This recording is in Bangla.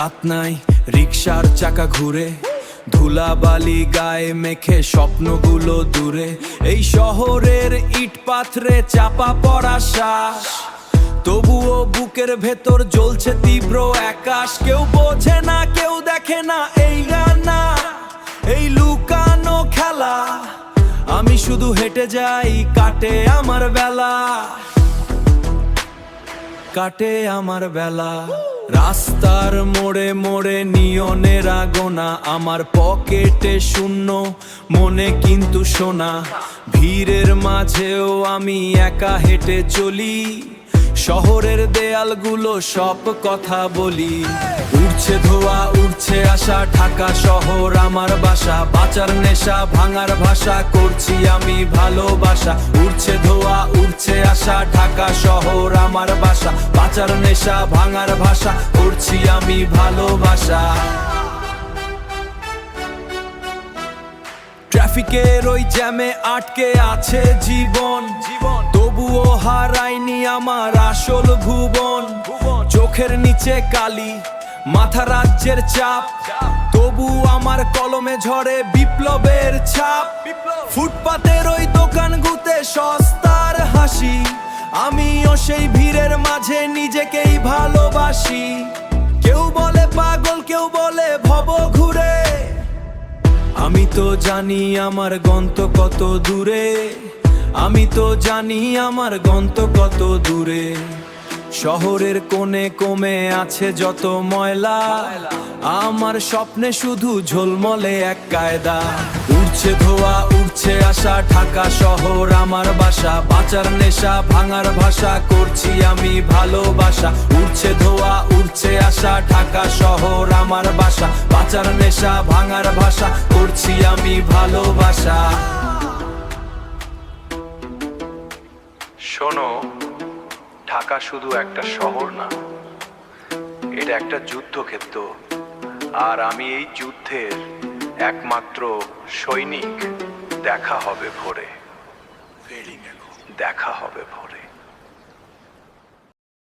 রাত নাই, রিকশার চাকা ঘুরে, ধুলাবালি গায়ে মেখে স্বপ্নগুলো দূরে। এই শহরের ইট পাথরে চাপা পড়া শ্বাস, তবুও বুকের ভেতর জ্বলছে তীব্র আকাশ। কেউ বোঝে না, কেউ দেখে না এই গানা, এই লুকানো খেলা। আমি শুধু হেঁটে যাই, কাটে আমার বেলা, কাটে আমার বেলা। রাস্তার মোড়ে মোড়ে নিয়নের আগোনা, আমার পকেটে শূন্য, মনে কিন্তু সোনা। ভিড়ের মাঝেও আমি একা হেঁটে চলি, শহরের দেয়ালগুলো সব কথা বলি। উড়ছে ধোয়া, উড়ছে আশা, ঢাকা শহর আমার বাসা। বাঁচার নেশা, ভাঙার ভাষা, করছি আমি ভালোবাসা। উড়ছে ধোয়া, উড়ছে আশা, ঢাকা শহর আমার বাসা। বাঁচার নেশা, ভাঙার ভাষা, করছি আমি ভালোবাসা। ট্রাফিকের ওই জ্যামে আটকে আছে জীবন, তবুও হারাইনি আমার আসল ভুবন। চোখের নিচে কালি, মাথা রাজ্যের চাপ, তবু আমার কলমে ঝরে বিপ্লবের ছাপ। ফুটপাতের ওই দোকান ঘুতে সস্তার হাসি, আমিও সেই ভিড়ের মাঝে নিজেকেই ভালোবাসি। কেউ বলে পাগল, কেউ বলে ভব ঘুরে, আমি তো জানি আমার গন্ত কত দূরে। আমি তো জানি আমার গন্ত কত দূরে। শহরের কোণে কমে আছে যত ময়লা, আমার স্বপ্নে শুধু ঝলমলে এক কায়দা। উড়ছে ধোয়া, উড়ছে আশা, ঢাকা শহর আমার বাসা। বাঁচার নেশা, ভাঙার ভাষা, করছি আমি ভালোবাসা। উড়ছে ধোয়া, উড়ছে আশা, ঢাকা শহর আমার বাসা। বাঁচার নেশা, ভাঙার ভাষা, করছি আমি ভালোবাসা। শোনো, ঢাকা শুধু একটা শহর না, এটা একটা যুদ্ধক্ষেত্র। আর আমি এই যুদ্ধের একমাত্র সৈনিক। দেখা হবে ভোরে, দেখা হবে ভোরে।